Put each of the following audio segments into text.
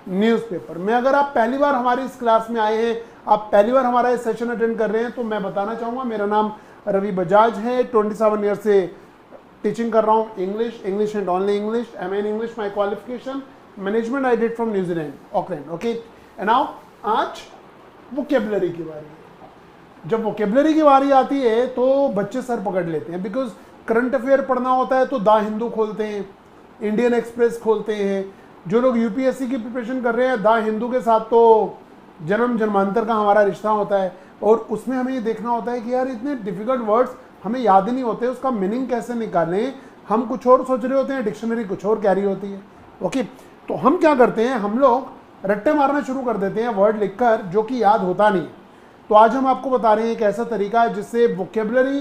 Newspaper में। अगर आप पहली बार हमारी इस क्लास में आए हैं, आप पहली बार हमारा इस सेशन अटेंड कर रहे हैं, तो मैं बताना चाहूँगा मेरा नाम रवि बजाज है। 27 ईयर से टीचिंग कर रहा हूँ English and only English. M in English my qualification, management I did from New Zealand Auckland. Okay, and now आज वोकेबलरी की बारी है। जब वोकेबलरी की बारी आती है तो बच्चे सर पकड़ लेते हैं, बिकॉज करंट अफेयर पढ़ना होता है तो द हिंदू खोलते हैं, इंडियन एक्सप्रेस खोलते हैं। जो लोग यूपीएससी की प्रिपरेशन कर रहे हैं, द हिंदू के साथ तो जन्म जन्मांतर का हमारा रिश्ता होता है, और उसमें हमें ये देखना होता है कि यार इतने डिफिकल्ट वर्ड्स हमें याद ही नहीं होते, उसका मीनिंग कैसे निकालें। हम कुछ और सोच रहे होते हैं, डिक्शनरी कुछ और कैरी होती है। ओके, तो हम क्या करते हैं, हम लोग रट्टे मारना शुरू कर देते हैं वर्ड लिखकर, जो कि याद होता नहीं है। तो आज हम आपको बता रहे हैं एक ऐसा तरीका है जिससे वोकेबलरी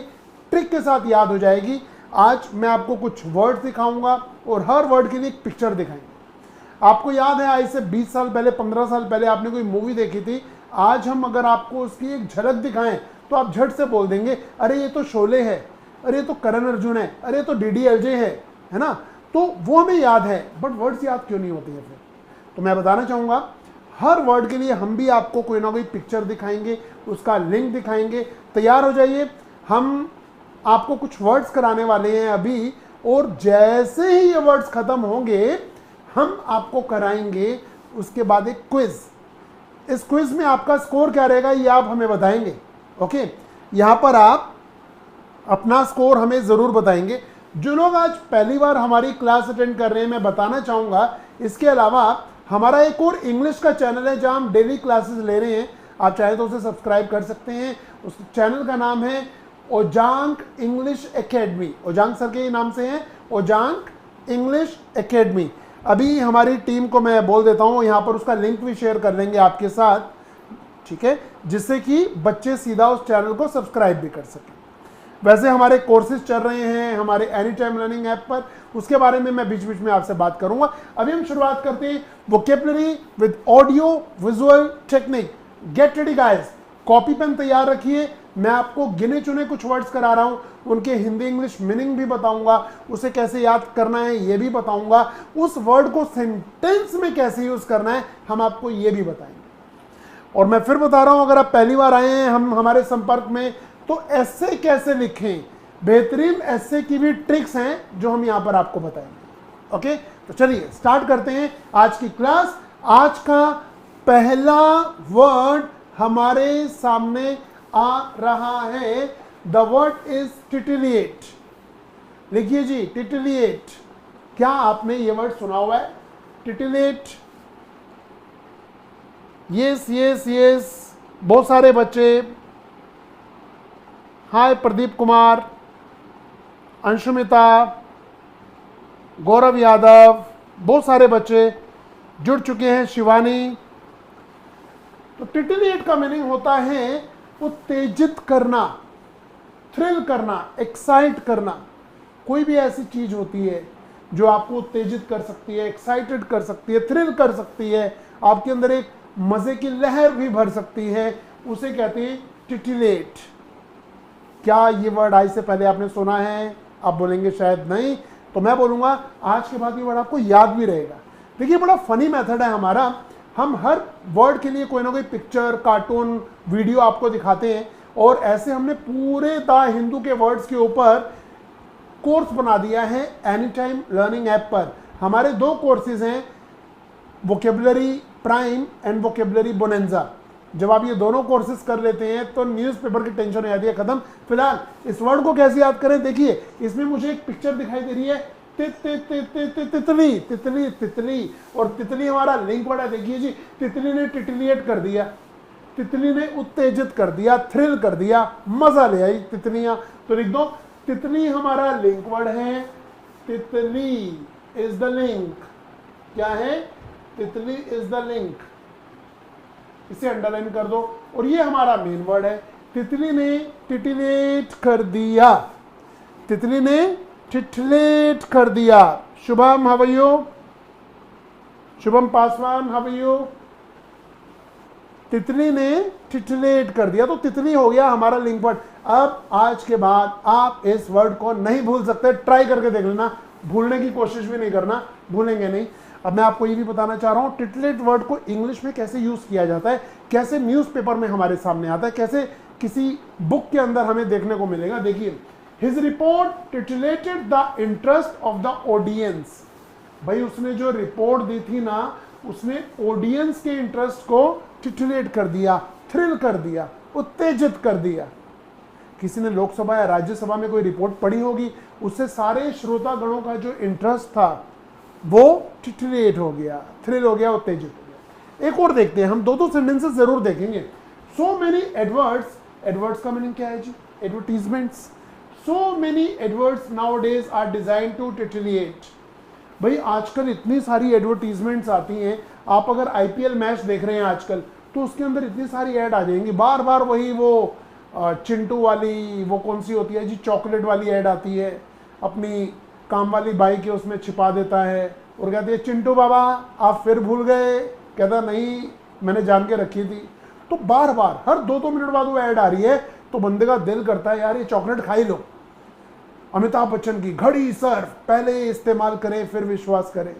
ट्रिक के साथ याद हो जाएगी। आज मैं आपको कुछ वर्ड दिखाऊंगा और हर वर्ड के लिए एक पिक्चर दिखाएंगे। आपको याद है आज से 20 साल पहले, 15 साल पहले आपने कोई मूवी देखी थी। आज हम अगर आपको उसकी एक झलक दिखाएं तो आप झट से बोल देंगे, अरे ये तो शोले है, अरे ये तो करण अर्जुन है, अरे ये तो DDLJ है ना। तो वो हमें याद है, बट वर्ड्स याद क्यों नहीं होती है फिर? तो मैं बताना चाहूँगा हर वर्ड के लिए हम भी आपको कोई ना कोई पिक्चर दिखाएंगे, उसका लिंक दिखाएंगे। तैयार हो जाइए, हम आपको कुछ वर्ड्स कराने वाले हैं अभी, और जैसे ही ये वर्ड्स खत्म होंगे हम आपको कराएंगे उसके बाद एक क्विज। इस क्विज में आपका स्कोर क्या रहेगा ये आप हमें बताएंगे। ओके, यहां पर आप अपना स्कोर हमें जरूर बताएंगे। जो लोग आज पहली बार हमारी क्लास अटेंड कर रहे हैं, मैं बताना चाहूंगा इसके अलावा हमारा एक और इंग्लिश का चैनल है जहां हम डेली क्लासेस ले रहे हैं। आप चाहे तो उसे सब्सक्राइब कर सकते हैं। उस चैनल का नाम है ओजांग इंग्लिश एकेडमी। ओजांग सर के नाम से है ओजांग इंग्लिश एकेडमी। अभी हमारी टीम को मैं बोल देता हूँ, यहाँ पर उसका लिंक भी शेयर कर देंगे आपके साथ, ठीक है, जिससे कि बच्चे सीधा उस चैनल को सब्सक्राइब भी कर सकें। वैसे हमारे कोर्सेज चल रहे हैं हमारे एनी टाइम लर्निंग ऐप पर, उसके बारे में मैं बीच बीच में आपसे बात करूंगा। अभी हम शुरुआत करते हैं vocabulary with audio visual technique. Get ready guys, copy pen तैयार रखिए। मैं आपको गिने चुने कुछ वर्ड्स करा रहा हूं, उनके हिंदी इंग्लिश मीनिंग भी बताऊंगा, उसे कैसे याद करना है ये भी बताऊंगा, उस वर्ड को सेंटेंस में कैसे यूज करना है हम आपको ये भी बताएंगे। और मैं फिर बता रहा हूं, अगर आप पहली बार आए हैं हम हमारे संपर्क में, तो ऐसे कैसे लिखें, बेहतरीन ऐसे की भी ट्रिक्स हैं जो हम यहां पर आपको बताएंगे। ओके, तो चलिए स्टार्ट करते हैं आज की क्लास। आज का पहला वर्ड हमारे सामने आ रहा है, द वर्ड इज टिटिलिएट। लिखिए जी, टिटिलिएट। क्या आपने ये वर्ड सुना हुआ है? टिटिलिएट। यस यस यस, बहुत सारे बच्चे। हाय प्रदीप कुमार, अंशुमिता, गौरव यादव, बहुत सारे बच्चे जुड़ चुके हैं। शिवानी। तो टिटिलिएट का मीनिंग होता है उत्तेजित करना, थ्रिल करना, एक्साइट करना। कोई भी ऐसी चीज होती है जो आपको उत्तेजित कर सकती है, एक्साइटेड कर सकती है, थ्रिल कर सकती है, आपके अंदर एक मजे की लहर भी भर सकती है, उसे कहते हैं टिटिलेट। क्या ये वर्ड आज से पहले आपने सुना है? आप बोलेंगे शायद नहीं, तो मैं बोलूंगा आज के बाद ये वर्ड आपको याद भी रहेगा। देखिए, बड़ा फनी मेथड है हमारा। हम हर वर्ड के लिए कोई ना कोई पिक्चर, कार्टून, वीडियो आपको दिखाते हैं, और ऐसे हमने पूरे द हिंदू के वर्ड्स के ऊपर कोर्स बना दिया है एनी टाइम लर्निंग ऐप पर। हमारे 2 कोर्सेज हैं, vocabulary prime and vocabulary bonanza. जब आप ये दोनों कोर्सेज कर लेते हैं तो न्यूज़पेपर की टेंशन हो जाती है खत्म। फिलहाल इस वर्ड को कैसे याद करें, देखिए इसमें मुझे एक पिक्चर दिखाई दे रही है, तितली तितली तितली, और तितली हमारा लिंक वर्ड है। देखिए जी, तितली ने टिटिलिएट कर दिया, तितली ने उत्तेजित कर दिया, थ्रिल कर दिया, मजा ले आई तितलियां। तो लिख दो, तितली हमारा लिंक वर्ड है, तितली इज द लिंक। क्या है? तितली इज द लिंक। इसे अंडरलाइन कर दो। और ये हमारा मेन वर्ड है, तितली ने टिटिलेट कर दिया, तितली ने टिटिलेट कर दिया। Shubham how are you? Shubham Paswan how are you? तितली ने टिटिलेट कर दिया, तो तितली हो गया हमारा लिंक वर्ड। अब आज के बाद आप इस वर्ड को नहीं भूल सकते, ट्राई करके देख लेना, भूलने की कोशिश भी नहीं करना, भूलेंगे नहीं। अब मैं आपको ये भी बताना चाह रहा हूँ टिटलेट वर्ड को इंग्लिश में कैसे यूज किया जाता है, कैसे न्यूज़पेपर में हमारे सामने आता है, कैसे किसी बुक के अंदर हमें देखने को मिलेगा। देखिए, his report titillated the interest of the audience. भाई उसने जो रिपोर्ट दी थी ना, उसने ऑडियंस के इंटरेस्ट को टिटलेट कर दिया, थ्रिल कर दिया, उत्तेजित कर दिया। किसी ने लोकसभा या राज्यसभा में कोई रिपोर्ट पढ़ी होगी, उससे सारे श्रोतागणों का जो इंटरेस्ट था वो टिटलेट हो गया, थ्रिल हो गया, उत्तेजित हो गया। एक और देखते हैं हम, दो सेंटेंसेस जरूर देखेंगे। सो मेनी एडवर्ड्स, एडवर्ड्स का मीनिंग क्या है जी? Advertisements. So many adverts nowadays are design to titillate. भाई आजकल इतनी सारी एडवर्टीजमेंट्स आती हैं, आप अगर आईपीएल मैच देख रहे हैं आजकल तो उसके अंदर इतनी सारी ऐड आ जाएंगी, बार बार वही वो चिंटू वाली, वो कौन सी होती है जी, चॉकलेट वाली ऐड आती है, अपनी काम वाली बाई के उसमें छिपा देता है और कहती है चिंटू बाबा आप फिर भूल गए, कहता नहीं मैंने जान के रखी थी। तो बार बार हर 2-2 मिनट बाद वो ऐड आ रही है, तो बंदे का दिल करता है यार ये चॉकलेट खा ही लो। अमिताभ बच्चन की घड़ी सर्फ, पहले इस्तेमाल करें फिर विश्वास करें,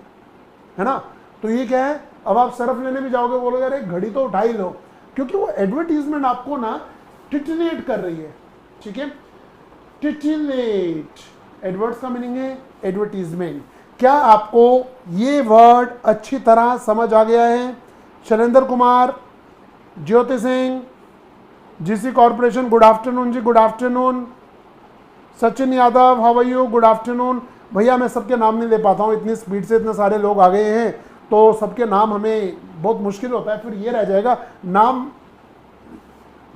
है ना। तो ये क्या है, अब आप सर्फ लेने भी जाओगे, बोलोगे अरे घड़ी तो उठा ही लो, क्योंकि वो एडवर्टीजमेंट आपको ना टिटलेट कर रही है। ठीक है, टिटलेट एडवर्ड्स का मीनिंग है एडवर्टीजमेंट। क्या आपको ये वर्ड अच्छी तरह समझ आ गया है? Shailendra Kumar, Jyoti Singh, GC corporation, good afternoon जी, good afternoon. Sachin Yadav, how are you, good afternoon. भैया मैं सबके नाम नहीं ले पाता हूँ, इतनी स्पीड से इतने सारे लोग आ गए हैं तो सबके नाम हमें बहुत मुश्किल होता है, फिर ये रह जाएगा नाम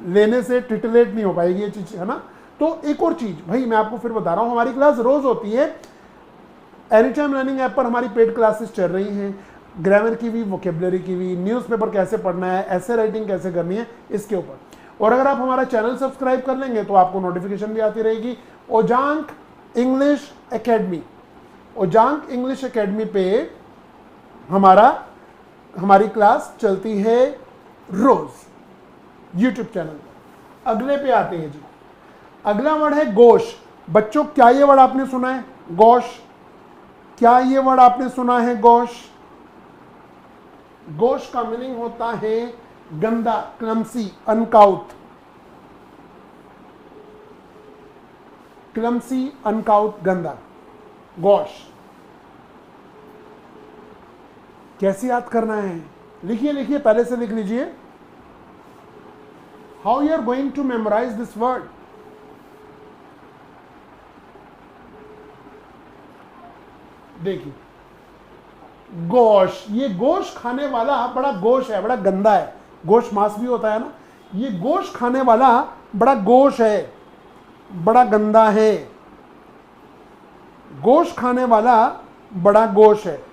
लेने से टिटलेट नहीं हो पाएगी ये चीज, है ना। तो एक और चीज भाई मैं आपको फिर बता रहा हूँ, हमारी क्लास रोज होती है, एनी टाइम लर्निंग ऐप पर हमारी पेड क्लासेस चल रही हैं, ग्रामर की भी, वोकेबलरी की भी, न्यूज़पेपर कैसे पढ़ना है, ऐसे राइटिंग कैसे करनी है, इसके ऊपर। और अगर आप हमारा चैनल सब्सक्राइब कर लेंगे तो आपको नोटिफिकेशन भी आती रहेगी। Ojaank English academy, Ojaank English academy पे हमारी क्लास चलती है रोज यूट्यूब चैनल पर। अगले पे आते हैं जी, अगला वर्ड है गोश। बच्चों क्या ये वर्ड आपने सुना है? गोश, क्या ये वर्ड आपने सुना है? गोश, गोश का मीनिंग होता है गंदा, क्लमसी, अनकाउथ, क्लमसी, अनकाउथ, गंदा, गोश। कैसे याद करना है? लिखिए लिखिए, पहले से लिख लीजिए। How you are going to memorize this word? देखिए, गोश, ये गोश खाने वाला बड़ा गोश है, बड़ा गंदा है। गोश मांस भी होता है ना, ये गोश खाने वाला बड़ा गोश है, बड़ा गंदा है। गोश खाने वाला बड़ा गोश है।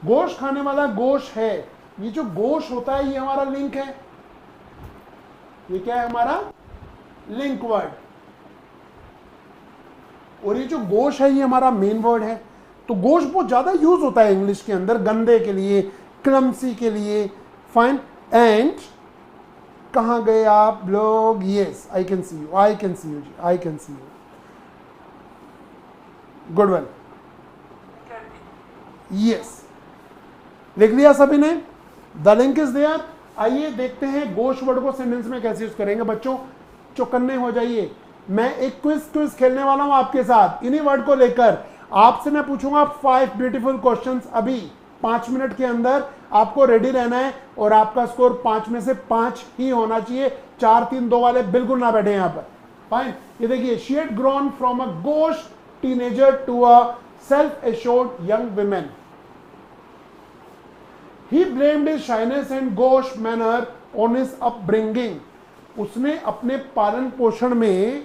गोश खाने वाला गोश है। ये जो गोश होता है ये हमारा लिंक है, ये क्या है? हमारा लिंक वर्ड। और ये जो गोश है ये हमारा मेन वर्ड है। तो गोश बहुत ज्यादा यूज होता है इंग्लिश के अंदर, गंदे के लिए, क्लमसी के लिए। फाइन, एंड कहां गए आप लोग? Yes, I can see you, I can see you जी, I can see you, good well, yes, लिख लिया सभी ने? The link is there. आइए देखते हैं गोश वर्ड को सेंटेंस में कैसे यूज करेंगे। बच्चों चौकन्ने हो जाइए, मैं एक क्विज खेलने वाला हूं आपके साथ इन्हीं वर्ड को लेकर। आपसे मैं पूछूंगा 5 ब्यूटीफुल क्वेश्चंस, अभी 5 मिनट के अंदर आपको रेडी रहना है और आपका स्कोर 5 में से 5 ही होना चाहिए। 4, 3, 2 वाले बिल्कुल ना बैठे यहां पर। फाइन, ये देखिए, she had grown from a gosh teenager to a self assured young women. He blamed his shyness and gauche manner on his upbringing. उसने अपने पालन पोषण में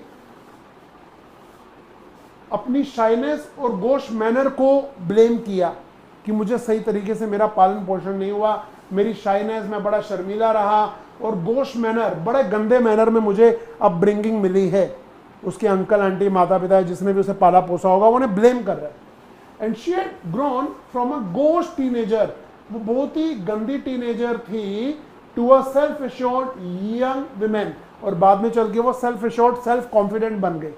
अपनी शाइनेस और गोश मैनर को ब्लेम किया कि मुझे सही तरीके से मेरा पालन पोषण नहीं हुआ, मेरी शाइनेस, मैं बड़ा शर्मीला रहा, और गोश मैनर, बड़े गंदे मैनर में मुझे अपब्रिंगिंग मिली है। उसके अंकल आंटी माता पिता जिसने भी उसे पाला पोसा होगा वो उन्हें ब्लेम कर रहा है। And she had grown from a gosh teenager, वो बहुत ही गंदी टीनेजर थी, to a self assured young women, और बाद में चल के वो सेल्फ एश्योर्ड सेल्फ कॉन्फिडेंट बन गई।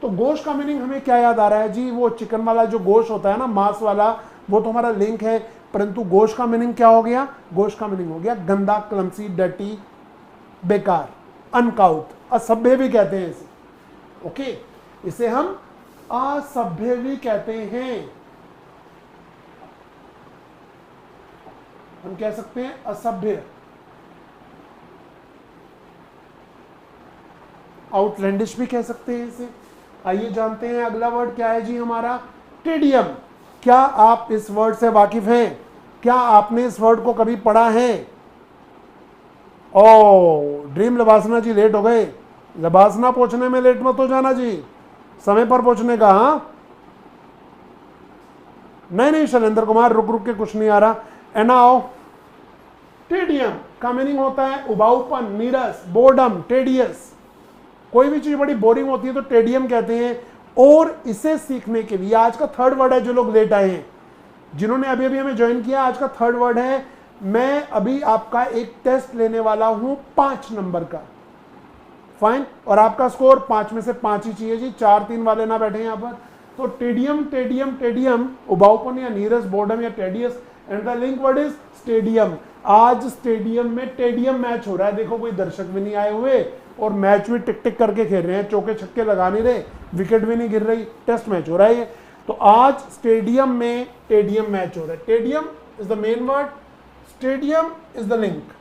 तो गोश का मीनिंग हमें क्या याद आ रहा है जी, वो चिकन वाला जो गोश होता है ना, मांस वाला, वो तो हमारा लिंक है, परंतु गोश का मीनिंग क्या हो गया, गोश का मीनिंग हो गया गंदा, क्लमसी, डर्टी, बेकार, अनकाउट, असभ्य भी कहते हैं इसे। ओके, इसे हम असभ्य भी कहते हैं, हम कह सकते हैं असभ्य, आउटलैंडिश भी कह सकते हैं इसे। आइए जानते हैं अगला वर्ड क्या है जी हमारा, टेडियम। क्या आप इस वर्ड से वाकिफ हैं? क्या आपने इस वर्ड को कभी पढ़ा है? ओ ड्रीम लबासना जी लेट हो गए, लबासना पहुंचने में लेट मत हो जाना जी, समय पर पहुंचने का। हाँ नहीं शैलेंद्र कुमार, रुक रुक के कुछ नहीं आ रहा। एनाओ, टेडियम का मीनिंग होता है उबाऊपन, नीरस, बोर्डम, टेडियस। कोई भी चीज बड़ी बोरिंग होती है तो टेडियम कहते हैं। और इसे सीखने के लिए आज का थर्ड वर्ड है, जो लोग लेट आए हैं, जिन्होंने अभी अभी हमें ज्वाइन किया, आज का थर्ड वर्ड है, मैं अभी आपका एक टेस्ट लेने वाला हूं 5 नंबर का, फाइन, और आपका स्कोर 5 में से 5 ही चाहिए जी, 4-3 वाले ना बैठे यहां पर। तो टेडियम टेडियम टेडियम, उबाऊपन या नीरस, बोर्डम या tedious, and the link word is stadium. आज स्टेडियम में टेडियम मैच हो रहा है, देखो कोई दर्शक भी नहीं आए हुए और मैच भी टिक टिक करके खेल रहे हैं, चौके छक्के लगा नहीं रहे, विकेट भी नहीं गिर रही, टेस्ट मैच हो रहा है ये। तो आज स्टेडियम में टेडियम मैच हो रहा है। Tedium is the main word, stadium is the link,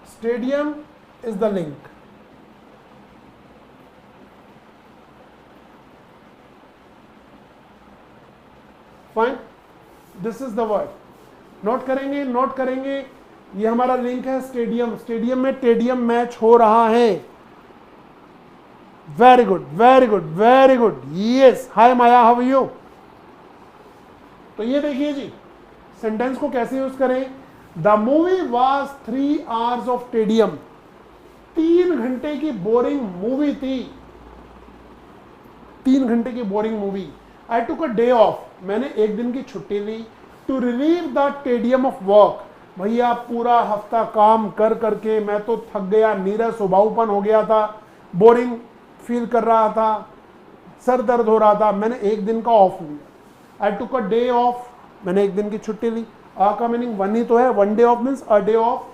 stadium is the link. Fine, this is the word, note करेंगे, नोट करेंगे, ये हमारा लिंक है स्टेडियम। स्टेडियम में टेडियम मैच हो रहा है। Very good very good very good, yes. Hi Maya, how are you? तो ये देखिए जी, सेंटेंस को कैसे यूज करें। The movie was 3 hours of tedium, 3 घंटे की बोरिंग मूवी थी, 3 घंटे की boring movie. I took a day off, मैंने एक दिन की छुट्टी ली, to relieve the tedium of work. भैया पूरा हफ्ता काम कर करके मैं तो थक गया, नीरस, उबाऊपन हो गया था, बोरिंग फील कर रहा था, सर दर्द हो रहा था, मैंने एक दिन का ऑफ लिया। आई टुक अ डे ऑफ, मैंने एक दिन की छुट्टी ली। आ का मीनिंग वन ही तो है, one day off means a day off,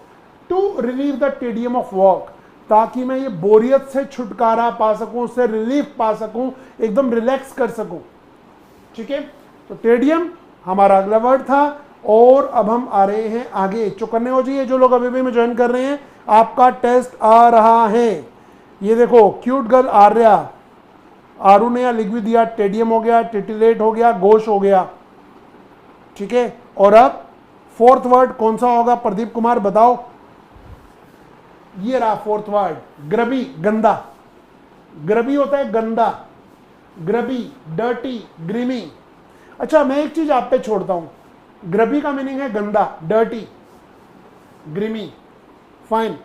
to relieve the tedium of work, ताकि मैं ये बोरियत से छुटकारा पा सकूं, उससे रिलीफ पा सकूं, एकदम रिलैक्स कर सकूं। ठीक है, तो टेडियम हमारा अगला वर्ड था। और अब हम आ रहे हैं आगे, चौकन्ने हो जाइए जो लोग अभी भी में ज्वाइन कर रहे हैं, आपका टेस्ट आ रहा है। ये देखो, क्यूट गर्ल आर्या, आरू ने लिख भी दिया, टेडियम हो गया, टिटिलेट हो गया, गोश हो गया। ठीक है, और अब फोर्थ वर्ड कौन सा होगा, प्रदीप कुमार बताओ। ये रहा फोर्थ वर्ड, ग्रबी, गंदा। ग्रबी होता है गंदा, ग्रबी, डर्टी, ग्रीमी। अच्छा, मैं एक चीज आप पे छोड़ता हूं, ग्रबी का मीनिंग है गंदा, डर्टी, ग्रीमी, फाइन।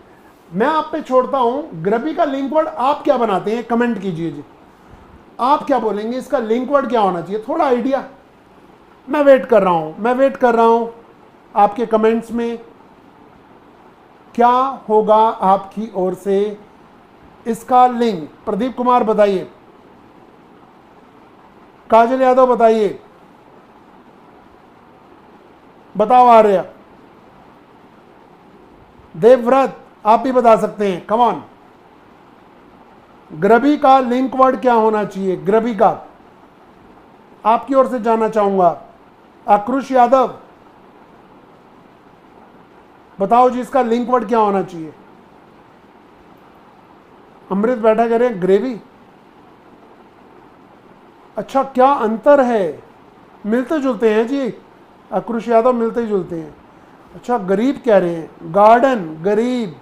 मैं आप पे छोड़ता हूं, ग्रबी का लिंक वर्ड आप क्या बनाते हैं, कमेंट कीजिए जी, आप क्या बोलेंगे, इसका लिंक वर्ड क्या होना चाहिए, थोड़ा आइडिया। मैं वेट कर रहा हूं, मैं वेट कर रहा हूं आपके कमेंट्स में क्या होगा आपकी ओर से इसका लिंक। प्रदीप कुमार बताइए, काजल यादव बताइए, बताओ आर्या, देवव्रत आप भी बता सकते हैं, कम ऑन। ग्रबी का लिंक वर्ड क्या होना चाहिए, ग्रबी का, आपकी ओर से जानना चाहूंगा। आक्रोश यादव बताओ जी, इसका लिंक वर्ड क्या होना चाहिए। अमृत बैठा कह रहे हैं ग्रेवी। अच्छा, क्या अंतर है, मिलते जुलते हैं जी, आक्रोश यादव मिलते ही जुलते हैं। अच्छा, गरीब कह रहे हैं, गार्डन, गरीब,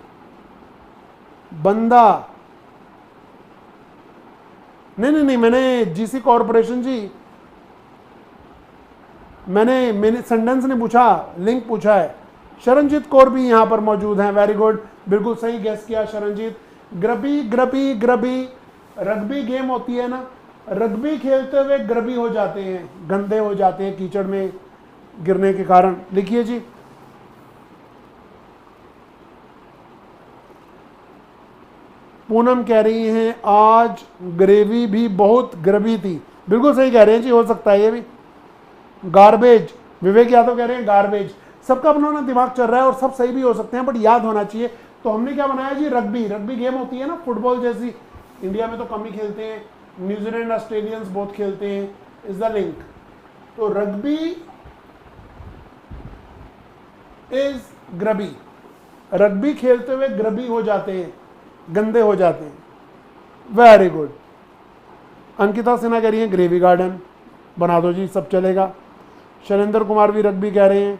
बंदा। नहीं, मैंने जीसी कॉर्पोरेशन जी, मैंने सेंटेंस नहीं पूछा, लिंक पूछा है। शरणजीत कौर भी यहां पर मौजूद हैं, वेरी गुड, बिल्कुल सही गेस किया शरणजीत। ग्रबी, ग्रबी, ग्रबी, रग्बी गेम होती है ना, रग्बी खेलते हुए ग्रबी हो जाते हैं, गंदे हो जाते हैं कीचड़ में गिरने के कारण। लिखिए जी। पूनम कह रही हैं आज ग्रेवी भी बहुत ग्रबी थी। बिल्कुल सही कह रहे हैं जी, हो सकता है ये भी। गार्बेज, विवेक यादव कह रहे हैं गार्बेज। सबका अपना अपना दिमाग चल रहा है और सब सही भी हो सकते हैं, बट याद होना चाहिए। तो हमने क्या बनाया जी, रग्बी। रग्बी गेम होती है ना फुटबॉल जैसी, इंडिया में तो कम ही खेलते हैं, न्यूजीलैंड ऑस्ट्रेलियंस बहुत खेलते हैं, इज द लिंक। तो रग्बी इज ग्रबी, रग्बी खेलते हुए ग्रबी हो जाते हैं, गंदे हो जाते हैं। Very good. अंकिता सिन्हा कह रही है ग्रेवी गार्डन, बना दो जी, सब चलेगा। शैलेंद्र कुमार भी रग्बी कह रहे हैं।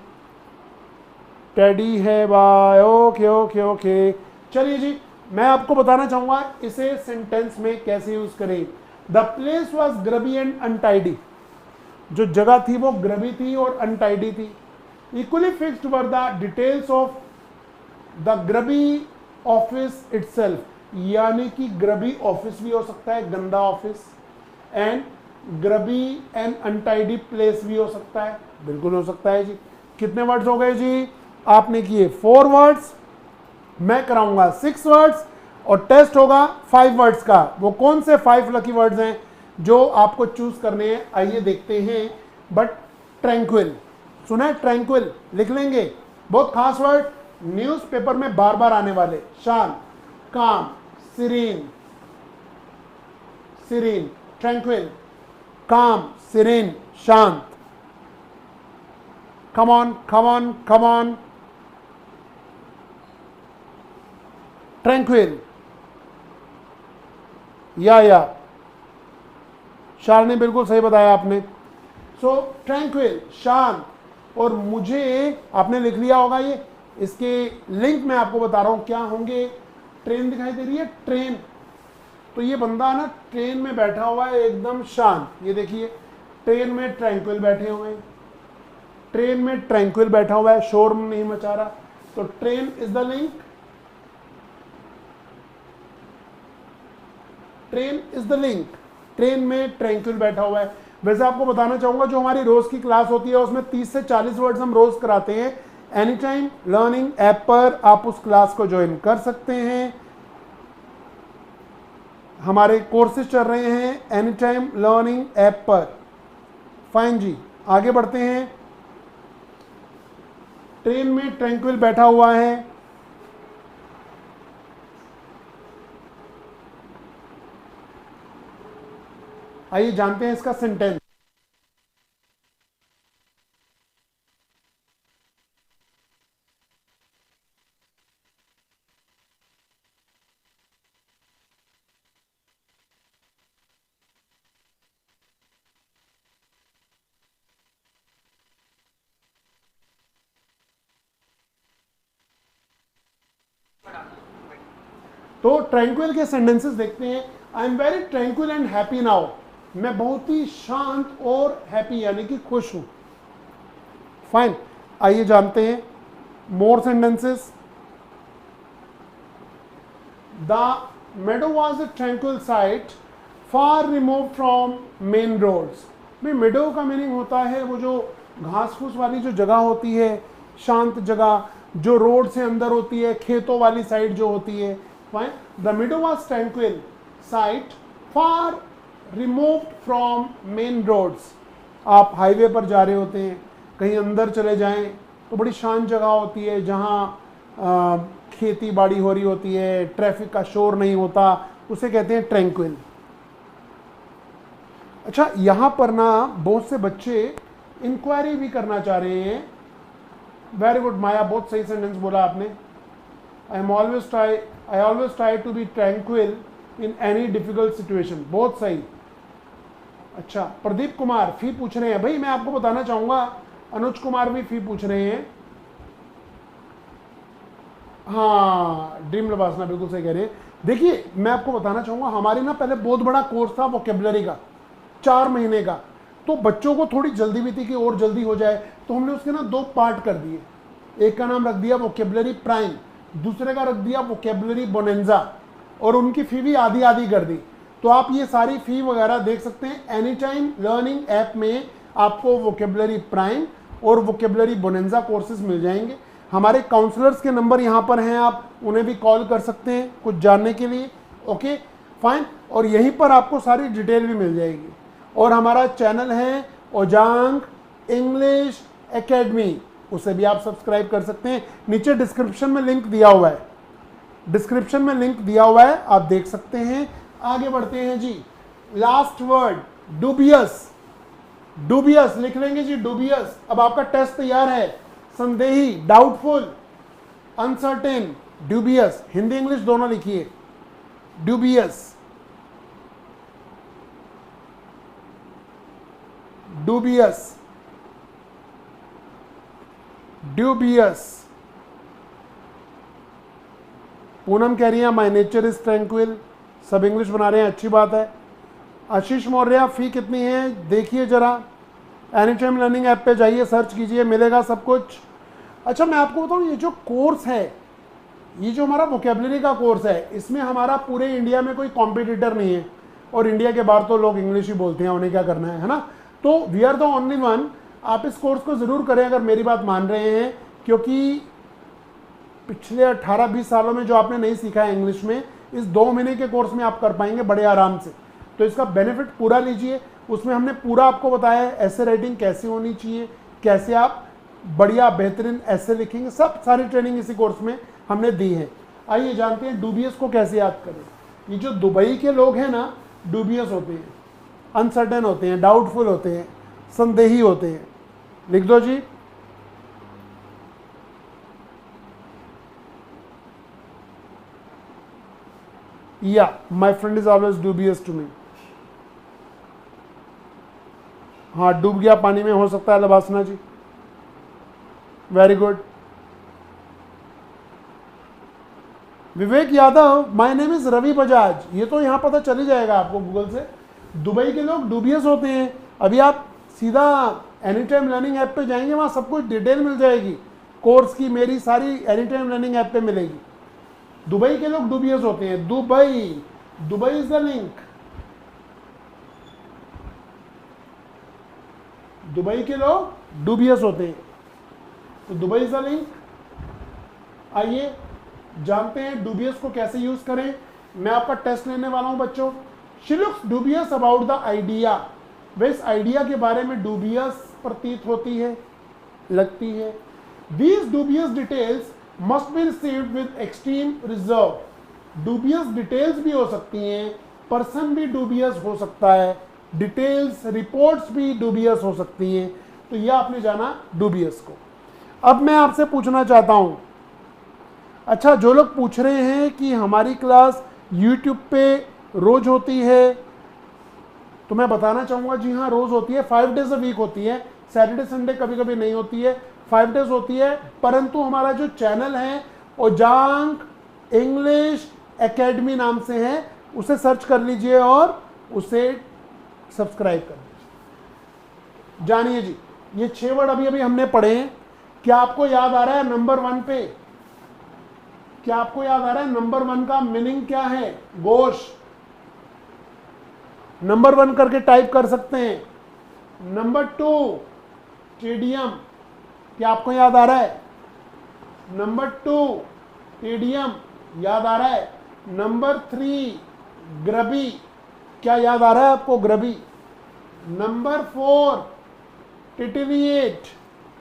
टेडी है बाय, ओके ओके ओके। चलिए जी, मैं आपको बताना चाहूंगा इसे सेंटेंस में कैसे यूज करें। The place was grubby and untidy, जो जगह थी वो ग्रबी थी और अनटाइडी थी। Equally fixed were the details of the grubby office itself, यानी कि ग्रबी ऑफिस भी हो सकता है, गंदा office, and grubby and untidy place भी हो सकता है, बिल्कुल हो सकता है जी। कितने वर्ड्स हो गए जी, आपने किए 4 वर्ड्स, मैं कराऊंगा 6 वर्ड्स और टेस्ट होगा 5 वर्ड्स का। वो कौन से 5 लकी वर्ड्स हैं जो आपको चूज करने हैं, आइए देखते हैं। बट ट्रैंक्विल, सुना है ट्रैंक्विल, लिख लेंगे। बहुत खास वर्ड, न्यूज़पेपर में बार बार आने वाले। शांत, काम, सीरीन, सीरीन, ट्रैंक्विल, काम, सीरीन, शांत। Come on come on come on. Tranquil, या शाल ने बिल्कुल सही बताया आपने। सो ट्रैंक्विल, शांत। और मुझे आपने लिख लिया होगा ये, इसके लिंक मैं आपको बता रहा हूं क्या होंगे। ट्रेन दिखाई दे रही है, ट्रेन, तो ये बंदा ना ट्रेन में बैठा हुआ है एकदम शांत। ये देखिए, ट्रेन में ट्रैंक्विल बैठे हुए हैं, ट्रेन में ट्रैंक्विल बैठा हुआ है, शोर नहीं मचा रहा। तो train is the link, train is the link. Train में ट्रैंक्विल बैठा हुआ है। वैसे आपको बताना चाहूंगा जो हमारी रोज की क्लास होती है उसमें 30 से 40 वर्ड्स हम रोज कराते हैं। एनी टाइम लर्निंग ऐप पर आप उस क्लास को ज्वाइन कर सकते हैं। हमारे कोर्सेज चल रहे हैं एनी टाइम लर्निंग ऐप पर। फाइन जी, आगे बढ़ते हैं। ट्रेन में ट्रैंक्विल बैठा हुआ है, आइए जानते हैं इसका सेंटेंस। तो ट्रैंक्विल के सेंटेंसेस देखते हैं। I am very tranquil and happy now, मैं बहुत ही शांत और हैप्पी यानी कि खुश हूं। फाइन, आइए जानते हैं more sentences. The meadow was a tranquil site far remove from main roads. भाई मेडो का मीनिंग होता है वो जो घास फूस वाली जो जगह होती है, शांत जगह जो रोड से अंदर होती है, खेतों वाली साइड जो होती है। Fine, the meadow was tranquil site far removed from main roads. आप हाईवे पर जा रहे होते हैं, कहीं अंदर चले जाएं तो बड़ी शांत जगह होती है जहां खेती बाड़ी हो रही होती है, ट्रैफिक का शोर नहीं होता, उसे कहते हैं ट्रैंक्विल। अच्छा, यहां पर ना बहुत से बच्चे इंक्वायरी भी करना चाह रहे हैं। वेरी गुड माया, बहुत सही सेंटेंस बोला आपने। I always try to be tranquil in any difficult situation, बहुत सही। अच्छा, प्रदीप कुमार फी पूछ रहे हैं। भाई मैं आपको बताना चाहूंगा, अनुज कुमार भी फी पूछ रहे हैं। हाँ, ड्रीम लबासना बिल्कुल सही कह रहे हैं। देखिए मैं आपको बताना चाहूंगा, हमारे ना पहले बहुत बड़ा कोर्स था वोकेबलरी का, 4 महीने का। तो बच्चों को थोड़ी जल्दी भी थी कि और जल्दी हो जाए, तो हमने उसके ना 2 पार्ट कर दिए। एक का नाम रख दिया वोकेबलरी प्राइम, दूसरे का रख दिया वोकेबलरी बोनेंजा, और उनकी फी भी आधी आधी कर दी। तो आप ये सारी फी वगैरह देख सकते हैं। एनी टाइम लर्निंग ऐप में आपको वोकेबलरी प्राइम और वोकेबलरी बोनेंजा कोर्सेज मिल जाएंगे। हमारे काउंसलर्स के नंबर यहाँ पर हैं, आप उन्हें भी कॉल कर सकते हैं कुछ जानने के लिए। ओके फाइन, और यहीं पर आपको सारी डिटेल भी मिल जाएगी। और हमारा चैनल है ओजांग इंग्लिश एकेडमी, उसे भी आप सब्सक्राइब कर सकते हैं। नीचे डिस्क्रिप्शन में लिंक दिया हुआ है, डिस्क्रिप्शन में लिंक दिया हुआ है, आप देख सकते हैं। आगे बढ़ते हैं जी। लास्ट वर्ड डूबियस, डूबियस लिख लेंगे जी, डूबियस। अब आपका टेस्ट तैयार है। संदेही, doubtful, uncertain, dubious, Hindi English दोनों लिखिए। Dubious, dubious, dubious. पूनम कह रही है माय नेचर इज ट्रैंक्विल, सब इंग्लिश बना रहे हैं, अच्छी बात है। आशीष मौर्य, फी कितनी है देखिए जरा। एनी टाइम लर्निंग ऐप पे जाइए, सर्च कीजिए, मिलेगा सब कुछ। अच्छा मैं आपको बताऊं, ये जो कोर्स है, ये जो हमारा वोकेबलरी का कोर्स है, इसमें हमारा पूरे इंडिया में कोई कॉम्पिटिटर नहीं है। और इंडिया के बाहर तो लोग इंग्लिश ही बोलते हैं, उन्हें क्या करना है ना। तो we are the only one. आप इस कोर्स को ज़रूर करें अगर मेरी बात मान रहे हैं, क्योंकि पिछले 18-20 सालों में जो आपने नहीं सीखा है इंग्लिश में, इस 2 महीने के कोर्स में आप कर पाएंगे बड़े आराम से। तो इसका बेनिफिट पूरा लीजिए। उसमें हमने पूरा आपको बताया है ऐसे राइटिंग कैसे होनी चाहिए, कैसे आप बढ़िया बेहतरीन ऐसे लिखेंगे, सब सारी ट्रेनिंग इसी कोर्स में हमने दी है। आइए जानते हैं डूबियस को कैसे याद करें। ये जो दुबई के लोग हैं ना, डूबियस होते हैं, अनसर्टेन होते हैं, डाउटफुल होते हैं, संदेही होते हैं। लिख दो जी। या my friend is always dubious to me. हाँ, डूब गया पानी में, हो सकता है लबासना जी। Very good. Vivek Yadav, my name is Ravi Bajaj. ये तो यहां पता चल ही जाएगा आपको गूगल से। दुबई के लोग डूबियस होते हैं। अभी आप सीधा एनी टाइम लर्निंग ऐप पे जाएंगे, वहां सब कुछ डिटेल मिल जाएगी कोर्स की, मेरी सारी एनी टाइम लर्निंग ऐप पे मिलेगी। दुबई के लोग डूबियस होते हैं। Dubai, Dubai is the link. Dubai के लोग डूबियस होते हैं, तो दुबई इज द लिंक। आइए जानते हैं डूबियस को कैसे यूज करें। मैं आपका टेस्ट लेने वाला हूं बच्चों। She looks dubious about the idea. वे इस आइडिया के बारे में डूबियस प्रतीत होती है, लगती है। These dubious details must be received with extreme reserve. Dubious details भी हो सकती हैं, पर्सन भी डूबियस हो सकता है, डिटेल्स रिपोर्ट्स भी डूबियस हो सकती हैं। तो यह आपने जाना डूबियस को। अब मैं आपसे पूछना चाहता हूं, अच्छा जो लोग पूछ रहे हैं कि हमारी क्लास YouTube पे रोज होती है, तो मैं बताना चाहूँगा जी हाँ रोज होती है। 5 डेज अ वीक होती है, सैटरडे संडे कभी कभी नहीं होती है, 5 डेज होती है। परंतु हमारा जो चैनल है ओजांग इंग्लिश एकेडमी नाम से है, उसे सर्च कर लीजिए और उसे सब्सक्राइब कर लीजिए। जानिए जी, ये 6 वर्ड अभी अभी हमने पढ़े हैं। क्या आपको याद आ रहा है नंबर 1 पे? क्या आपको याद आ रहा है नंबर 1 का मीनिंग क्या है? गोश। नंबर 1 करके टाइप कर सकते हैं। नंबर 2 टेडियम, क्या आपको याद आ रहा है? नंबर 2 टेडियम याद आ रहा है। नंबर 3 ग्रबी, क्या याद आ रहा है आपको? ग्रबी। नंबर 4 टिटिविएट,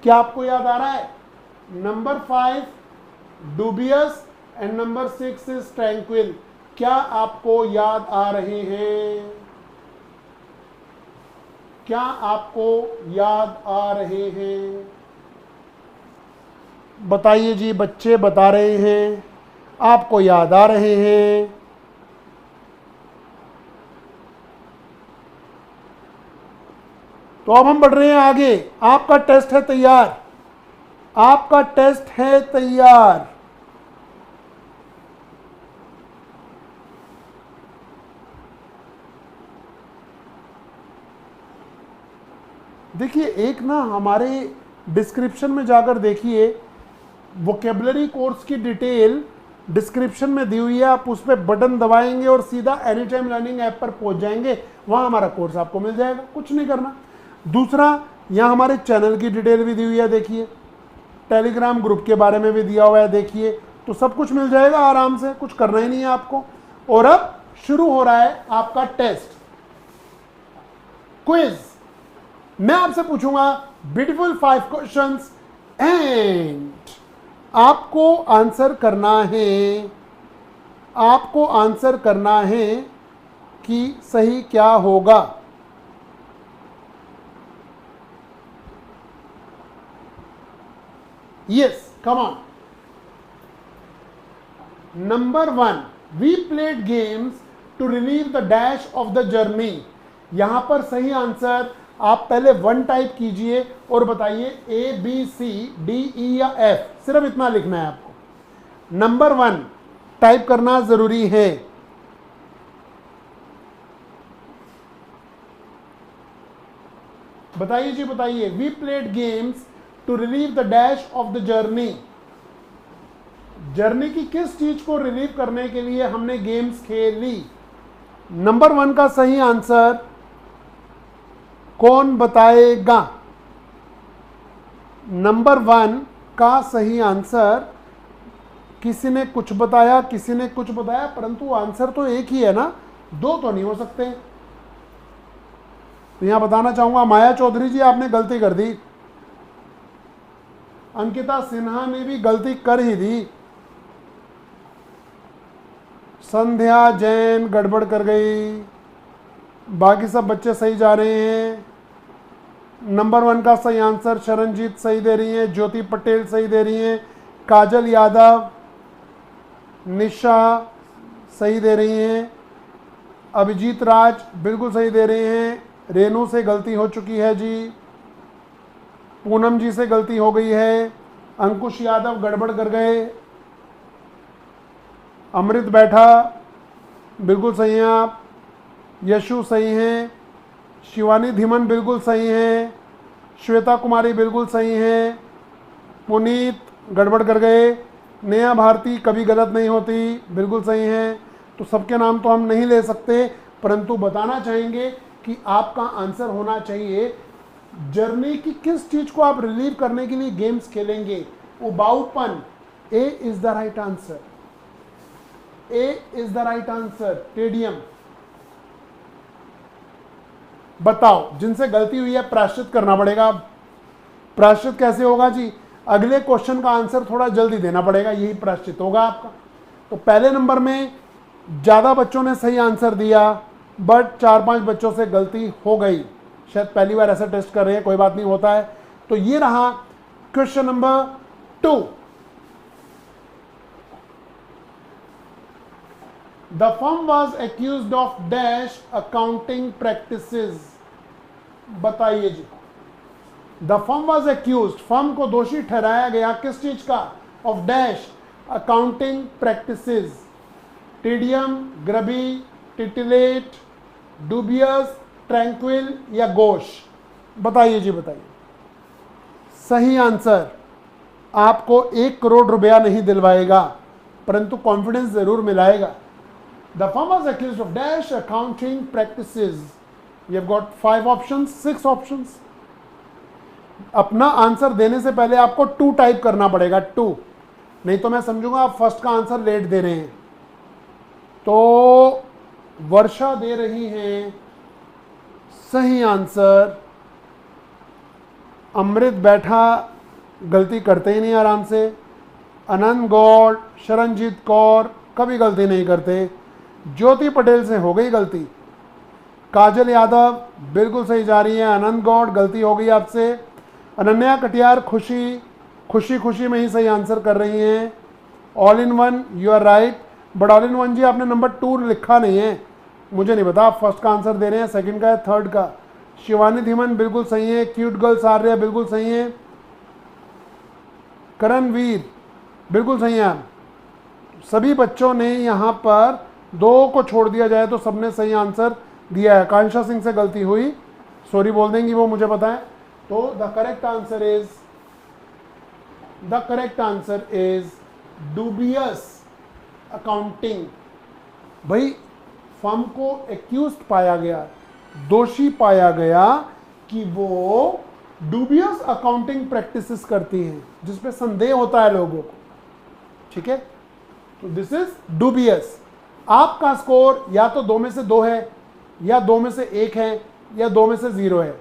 क्या आपको याद आ रहा है? Number 5 dubious and number 6 is tranquil. क्या आपको याद आ रहे हैं? क्या आपको याद आ रहे हैं? बताइए जी, बच्चे बता रहे हैं आपको याद आ रहे हैं। तो अब हम बढ़ रहे हैं आगे। आपका टेस्ट है तैयार, आपका टेस्ट है तैयार। देखिए एक ना हमारे डिस्क्रिप्शन में जाकर देखिए, वोकेबलरी कोर्स की डिटेल डिस्क्रिप्शन में दी हुई है, आप उस पर बटन दबाएंगे और सीधा एनी टाइम लर्निंग ऐप पर पहुंच जाएंगे, वहां हमारा कोर्स आपको मिल जाएगा, कुछ नहीं करना। दूसरा, यहाँ हमारे चैनल की डिटेल भी दी हुई है, देखिए टेलीग्राम ग्रुप के बारे में भी दिया हुआ है, देखिए, तो सब कुछ मिल जाएगा आराम से, कुछ करना ही नहीं है आपको। और अब शुरू हो रहा है आपका टेस्ट, क्विज। मैं आपसे पूछूंगा ब्यूटीफुल 5 क्वेश्चंस एंड आपको आंसर करना है, आपको आंसर करना है कि सही क्या होगा। Yes, come on. Number 1, we played games to relieve the dash of the journey. यहां पर सही आंसर आप पहले 1 टाइप कीजिए और बताइए ABCDE या F, सिर्फ इतना लिखना है आपको। नंबर 1 टाइप करना जरूरी है। बताइए जी, बताइए। We played games to relieve the dash of the journey. Journey की किस चीज को रिलीव करने के लिए हमने गेम्स खेली? नंबर 1 का सही आंसर कौन बताएगा? नंबर 1 का सही आंसर, किसी ने कुछ बताया, किसी ने कुछ बताया, परंतु आंसर तो एक ही है ना, 2 तो नहीं हो सकते। तो यहां बताना चाहूंगा, माया चौधरी जी आपने गलती कर दी, अंकिता सिन्हा ने भी गलती कर ही दी, संध्या जैन गड़बड़ कर गई, बाकी सब बच्चे सही जा रहे हैं। नंबर 1 का सही आंसर शरणजीत सही दे रही हैं, ज्योति पटेल सही दे रही हैं, काजल यादव, निशा सही दे रही हैं, अभिजीत राज बिल्कुल सही दे रहे हैं, रेनू से गलती हो चुकी है जी, पूनम जी से गलती हो गई है, अंकुश यादव गड़बड़ कर गए, अमृत बैठा बिल्कुल सही हैं आप, यशु सही हैं, शिवानी धीमन बिल्कुल सही हैं, श्वेता कुमारी बिल्कुल सही हैं, पुनीत गड़बड़ कर गए, नेहा भारती कभी गलत नहीं होती बिल्कुल सही हैं। तो सबके नाम तो हम नहीं ले सकते, परंतु बताना चाहेंगे कि आपका आंसर होना चाहिए जर्नी की किस चीज को आप रिलीव करने के लिए गेम्स खेलेंगे। उबाऊपन, A is the right answer, A is the right answer. Tedium, बताओ जिनसे गलती हुई है प्रायश्चित करना पड़ेगा। प्रायश्चित कैसे होगा जी? अगले क्वेश्चन का आंसर थोड़ा जल्दी देना पड़ेगा, यही प्रायश्चित होगा आपका। तो पहले नंबर में ज्यादा बच्चों ने सही आंसर दिया, बट 4-5 बच्चों से गलती हो गई, शायद पहली बार ऐसा टेस्ट कर रहे हैं, कोई बात नहीं, होता है। तो ये रहा question number 2। The firm was accused of dash accounting practices। बताइए जी। The firm was accused, firm को दोषी ठहराया गया किस चीज का? Of dash accounting practices। Tedium, grubby, titillate, dubious, tranquil या गोश? बताइए जी, बताइए। सही आंसर आपको 1 करोड़ रुपया नहीं दिलवाएगा, परंतु कॉन्फिडेंस जरूर मिलाएगा। The firm was accused of dash accounting practices। You have got 5 options, 6 options। अपना आंसर देने से पहले आपको 2 टाइप करना पड़ेगा, 2, नहीं तो मैं समझूंगा आप फर्स्ट का आंसर लेट दे रहे हैं। तो वर्षा दे रही हैं सही आंसर, अमृत बैठा गलती करते ही नहीं आराम से, अनंत गौड़, शरणजीत कौर कभी गलती नहीं करते, ज्योति पटेल से हो गई गलती, काजल यादव बिल्कुल सही जा रही है, अनंत गौड़ गलती हो गई आपसे, अनन्या कटियार खुशी में ही सही आंसर कर रही हैं, all in one you are right, but all in one जी आपने नंबर 2 लिखा नहीं है, मुझे नहीं पता आप फर्स्ट का आंसर दे रहे हैं, सेकंड का है, थर्ड का। शिवानी धीमन बिल्कुल सही है, क्यूट गर्ल्स आर्या बिल्कुल सही है, करणवीर बिल्कुल सही है। सभी बच्चों ने यहाँ पर 2 को छोड़ दिया जाए तो सबने सही आंसर दिया है। कांक्षा सिंह से गलती हुई, सॉरी बोल देंगी वो, मुझे पता है। तो the correct answer is dubious. Accounting. भाई फर्म को एक्यूज्ड पाया गया, दोषी पाया गया कि वो डूबियस अकाउंटिंग प्रैक्टिसेस करती हैं, जिसपे संदेह होता है लोगों को। ठीक है, तो दिस इज डूबियस। आपका स्कोर या तो 2 में से 2 है, या 2 में से 1 है, या 2 में से 0 है।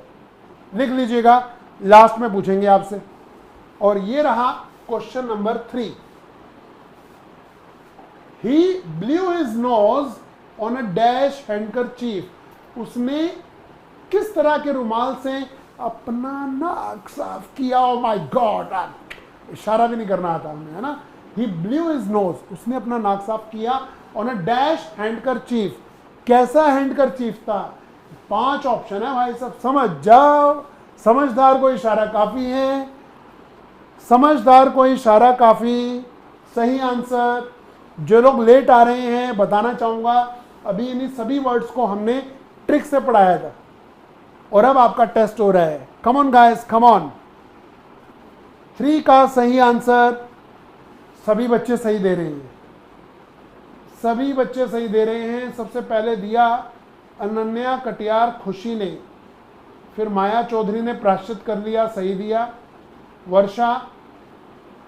लिख लीजिएगा, लास्ट में पूछेंगे आपसे। और ये रहा question number 3। He blew his nose on a dash handkerchief। उसने किस तरह के रुमाल से अपना नाक साफ किया? ओ माय गॉड, इशारा भी नहीं करना आता हमें, है ना। He blew his nose, उसने अपना नाक साफ किया on a dash handkerchief। कैसा हैंडकरचीफ था? 5 ऑप्शन है भाई सब, समझ जाओ। समझदार को इशारा काफी है, समझदार को इशारा काफी। सही आंसर। जो लोग लेट आ रहे हैं, बताना चाहूंगा, अभी इन्हीं सभी वर्ड्स को हमने ट्रिक से पढ़ाया था और अब आपका टेस्ट हो रहा है। Come on guys, come on. 3 का सही आंसर सभी बच्चे सही दे रहे हैं, सभी बच्चे सही दे रहे हैं। सबसे पहले दिया अनन्या कटियार खुशी ने, फिर माया चौधरी ने प्राश्चित कर लिया, सही दिया। वर्षा,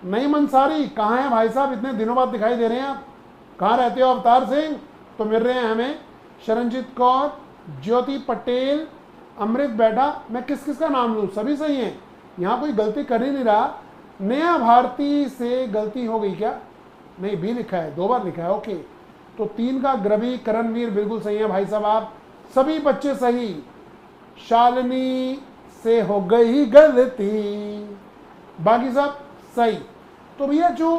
नईम अंसारी कहाँ हैं भाई साहब, इतने दिनों बाद दिखाई दे रहे हैं आप, कहाँ रहते हो? अवतार सिंह तो मिल रहे हैं हमें। शरणजीत कौर, ज्योति पटेल, अमृत बेटा, मैं किस किस का नाम लूँ? सभी सही हैं, यहाँ कोई गलती कर ही नहीं रहा। नया भारती से गलती हो गई क्या? नहीं, भी लिखा है, 2 बार लिखा है, ओके। तो 3 का ग्रवी करणवीर बिल्कुल सही है भाई साहब, आप सभी बच्चे सही। शालिनी से हो गई गलती, बाकी सब सही। तो भैया जो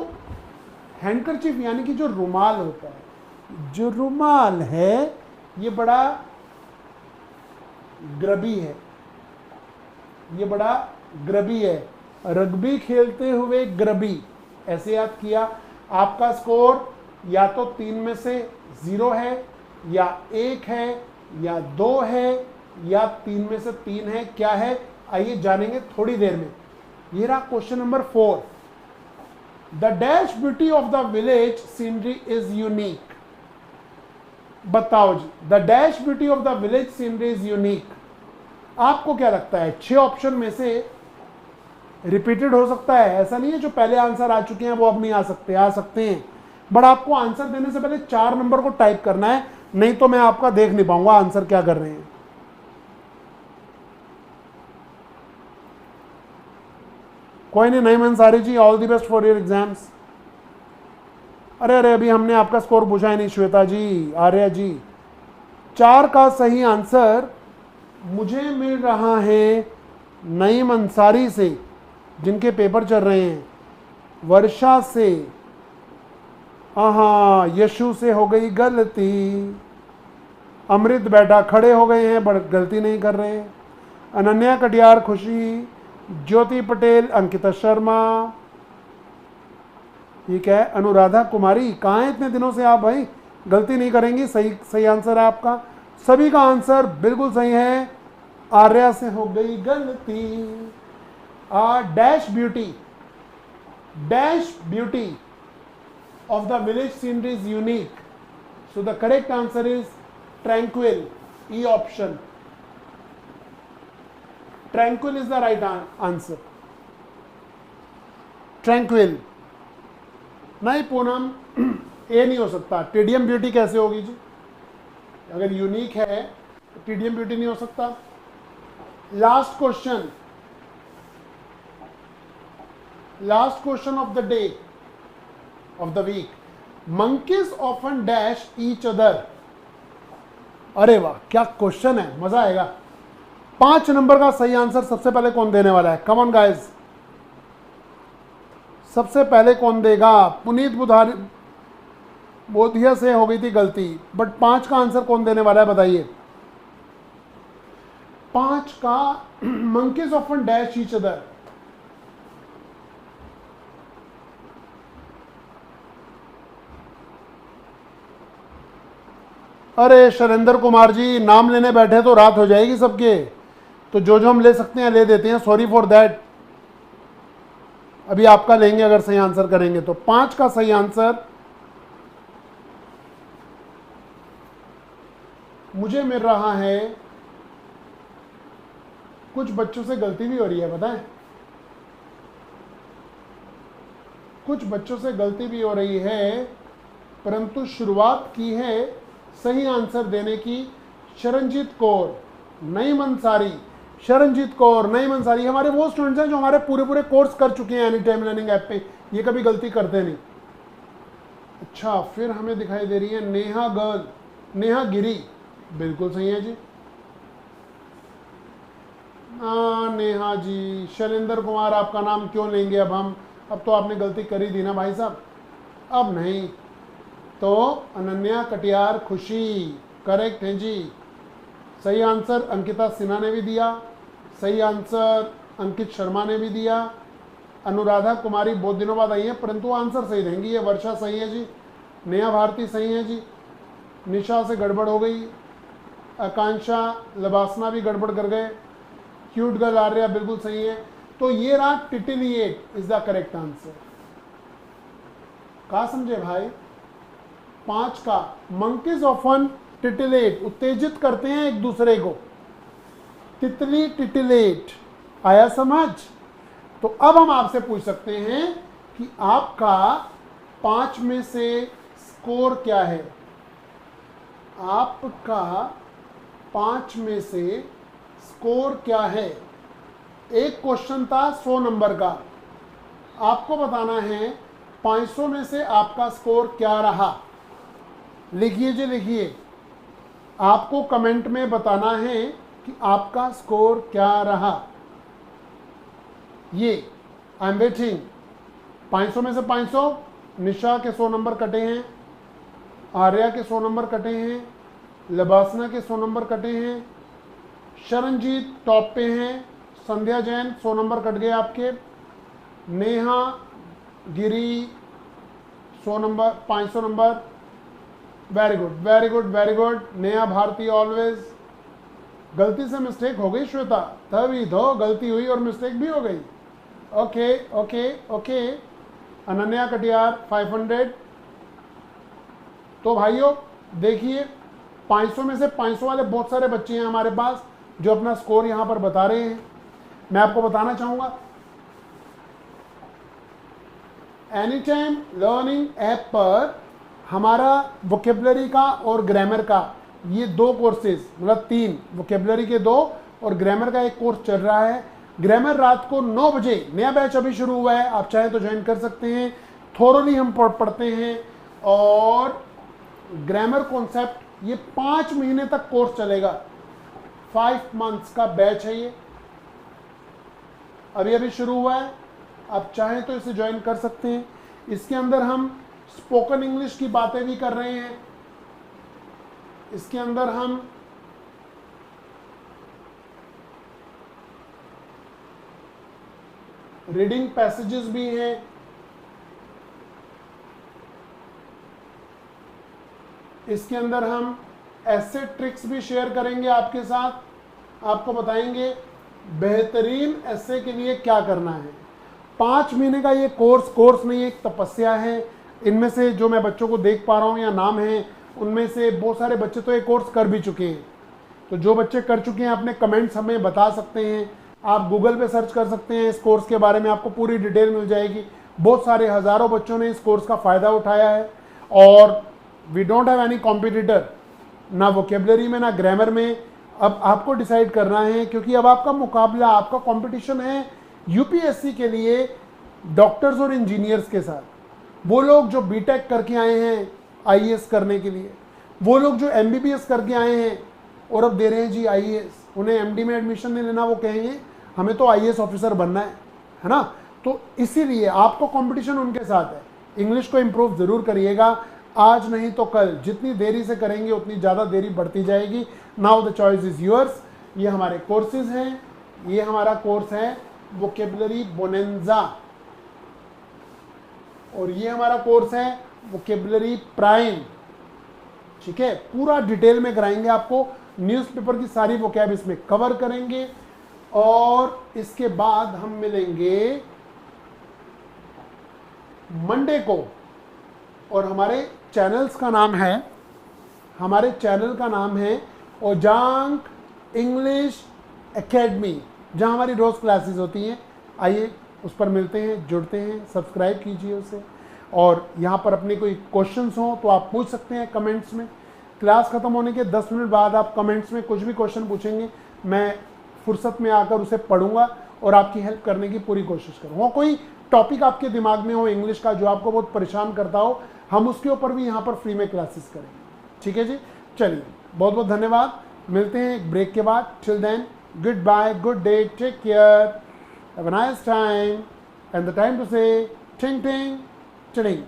हैंडकरचीफ यानी कि जो रुमाल होता है, जो रुमाल है ये बड़ा ग्रबी है, ये बड़ा ग्रबी है। रग्बी खेलते हुए ग्रबी, ऐसे याद किया। आपका स्कोर या तो 3 में से 0 है, या 1 है, या 2 है, या 3 में से 3 है। क्या है आइए जानेंगे थोड़ी देर में। ये रहा question number 4। The dash beauty of the village scenery is unique. बताओ जी, the dash beauty of the village scenery is unique. आपको क्या लगता है 6 ऑप्शन में से रिपीटेड हो सकता है? ऐसा नहीं है जो पहले आंसर आ चुके हैं वो अब नहीं आ सकते, आ सकते हैं। बट आपको आंसर देने से पहले 4 नंबर को टाइप करना है, नहीं तो मैं आपका देख नहीं पाऊंगा आंसर क्या कर रहे हैं। कोई नहीं, Naeem Ansari ji, all the best for your exams. अरे अभी हमने आपका स्कोर पूछा ही नहीं। श्वेता जी, आर्या जी, 4 का सही आंसर मुझे मिल रहा है नईम अंसारी से, जिनके पेपर चल रहे हैं, वर्षा से, हाँ यशु से हो गई गलती, अमृत बेटा खड़े हो गए हैं बट गलती नहीं कर रहे, अनन्या कटियार खुशी, ज्योति पटेल, अंकिता शर्मा, ठीक है, अनुराधा कुमारी, कहाँ हैं इतने दिनों से आप भाई? गलती नहीं करेंगी, सही सही आंसर है आपका। सभी का आंसर बिल्कुल सही है। आर्या से हो गई गलती। Dash beauty of the village scenery is unique, so the correct answer is tranquil, E option. Tranquil is the right answer. Tranquil नहीं पूनम, ए नहीं हो सकता। टीडीएम ब्यूटी कैसे होगी जी? अगर यूनिक है तो टीडीएम ब्यूटी नहीं हो सकता। Last question of the day, of the week. Monkeys often dash each other. अरे वाह, क्या क्वेश्चन है, मजा आएगा। 5 नंबर का सही आंसर सबसे पहले कौन देने वाला है? कम ऑन गाइस, सबसे पहले कौन देगा? पुनीत बोधिया से हो गई थी गलती, बट 5 का आंसर कौन देने वाला है बताइए? 5 का monkeys often dash each other। अरे शैलेंद्र कुमार जी, नाम लेने बैठे तो रात हो जाएगी सबके, तो जो हम ले सकते हैं ले देते हैं, सॉरी फॉर दैट। अभी आपका लेंगे अगर सही आंसर करेंगे तो। 5 का सही आंसर मुझे मिल रहा है, कुछ बच्चों से गलती भी हो रही है, पता है, कुछ बच्चों से गलती भी हो रही है, परंतु शुरुआत की है सही आंसर देने की शरणजीत कौर, नईम अंसारी। शरणजीत कौर, नईम अंसारी हमारे वो स्टूडेंट्स हैं जो हमारे पूरे पूरे कोर्स कर चुके हैं एनी टाइम लर्निंग ऐप पे, ये कभी गलती करते नहीं। अच्छा, फिर हमें दिखाई दे रही है नेहा गर्ल, नेहा गिरी, बिल्कुल सही है जी। नेहा जी, शैलेंद्र कुमार आपका नाम क्यों लेंगे अब हम, अब तो आपने गलती कर ही दी ना भाई साहब, अब नहीं। तो अनन्या कटियार खुशी करेक्ट है जी। सही आंसर अंकिता सिन्हा ने भी दिया, सही आंसर अंकित शर्मा ने भी दिया। अनुराधा कुमारी बहुत दिनों बाद आई है परंतु आंसर सही देंगी। ये वर्षा सही है जी, नेहा भारती सही है जी, निशा से गड़बड़ हो गई, आकांक्षा लबासना भी गड़बड़ कर गए, क्यूट गर्ल आर्या बिल्कुल सही है। तो ये रहा टिटिलिएट इज द करेक्ट आंसर। कहा समझे भाई? 5 का मंकीज ऑफन टिटिलेट, उत्तेजित करते हैं एक दूसरे को, तितली टिटिलेट, आया समझ? तो अब हम आपसे पूछ सकते हैं कि आपका 5 में से स्कोर क्या है। आपका 5 में से स्कोर क्या है? एक क्वेश्चन था 100 नंबर का, आपको बताना है 500 में से आपका स्कोर क्या रहा। लिखिए जी, लिखिए, आपको कमेंट में बताना है कि आपका स्कोर क्या रहा। ये आई एम वेटिंग। 500 में से 500, निशा के 100 नंबर कटे हैं, आर्या के 100 नंबर कटे हैं, लबासना के 100 नंबर कटे हैं, शरणजीत टॉप पे हैं, संध्या जैन 100 नंबर कट गए आपके, Neha Giri 100 number, 500 number, very good very good very good. Neha Bharti always. गलती से मिस्टेक हो गई श्वेता, तभी तो गलती हुई और मिस्टेक भी हो गई। Okay okay okay. Ananya Katiyar 500। तो भाइयों देखिए, 500 में से 500 वाले बहुत सारे बच्चे हैं हमारे पास जो अपना स्कोर यहां पर बता रहे हैं। मैं आपको बताना चाहूंगा, एनी टाइम लर्निंग ऐप पर हमारा वोकेबलरी का और ग्रामर का ये 2 कोर्सेज, मतलब 3, वोकेबलरी के 2 और ग्रामर का 1 कोर्स चल रहा है। ग्रामर रात को 9 बजे, नया बैच अभी शुरू हुआ है, आप चाहें तो ज्वाइन कर सकते हैं। थोरोली हम पढ़ते हैं और ग्रामर कॉन्सेप्ट ये 5 महीने तक कोर्स चलेगा। 5 मंथ्स का बैच है ये, अभी अभी शुरू हुआ है, आप चाहें तो इसे ज्वाइन कर सकते हैं। इसके अंदर हम स्पोकन इंग्लिश की बातें भी कर रहे हैं, इसके अंदर हम रीडिंग पैसेजेस भी हैं, इसके अंदर हम ऐसे ट्रिक्स भी शेयर करेंगे आपके साथ, आपको बताएंगे बेहतरीन ऐसे के लिए क्या करना है। 5 महीने का ये कोर्स नहीं, एक तपस्या है। इनमें से जो मैं बच्चों को देख पा रहा हूँ या नाम है, उनमें से बहुत सारे बच्चे तो ये कोर्स कर भी चुके हैं। तो जो बच्चे कर चुके हैं अपने कमेंट्स हमें बता सकते हैं, आप गूगल पे सर्च कर सकते हैं, इस कोर्स के बारे में आपको पूरी डिटेल मिल जाएगी। बहुत सारे हज़ारों बच्चों ने इस कोर्स का फ़ायदा उठाया है और we don't have any competitor, ना वोकेबलरी में ना ग्रामर में। अब आपको डिसाइड करना है, क्योंकि अब आपका मुकाबला, आपका कंपटीशन है यूपीएससी के लिए डॉक्टर्स और इंजीनियर्स के साथ। वो लोग जो बीटेक करके आए हैं आईएएस करने के लिए, वो लोग जो एमबीबीएस करके आए हैं और अब दे रहे हैं जी आईएएस, उन्हें एमडी में एडमिशन नहीं लेना, वो कहेंगे हमें तो आईएएस ऑफिसर बनना है ना। तो इसीलिए आपको कंपटीशन उनके साथ है। इंग्लिश को इम्प्रूव ज़रूर करिएगा, आज नहीं तो कल, जितनी देरी से करेंगे उतनी ज़्यादा देरी बढ़ती जाएगी। Now the choice is yours. ये हमारे कोर्सेज हैं, ये हमारा कोर्स है वोकेबलरी बोनेंजा और ये हमारा कोर्स है वोकेबलरी प्राइम। ठीक है, पूरा डिटेल में कराएंगे आपको, न्यूज़पेपर की सारी वोकैब इसमें कवर करेंगे और इसके बाद हम मिलेंगे मंडे को। और हमारे चैनल का नाम है ओजांक इंग्लिश एकेडमी, जहां हमारी रोज क्लासेस होती हैं। आइए उस पर मिलते हैं, जुड़ते हैं, सब्सक्राइब कीजिए उसे। और यहाँ पर अपने कोई क्वेश्चंस हो तो आप पूछ सकते हैं कमेंट्स में। क्लास खत्म होने के 10 मिनट बाद आप कमेंट्स में कुछ भी क्वेश्चन पूछेंगे, मैं फुर्सत में आकर उसे पढ़ूंगा और आपकी हेल्प करने की पूरी कोशिश करूँगा। कोई टॉपिक आपके दिमाग में हो इंग्लिश का जो आपको बहुत परेशान करता हो, हम उसके ऊपर भी यहाँ पर फ्री में क्लासेस करेंगे। ठीक है जी, चलिए बहुत बहुत धन्यवाद। मिलते हैं एक ब्रेक के बाद। Till then, goodbye, good day, take care, have a nice time, and the time to say ting टिंग टिडिंग।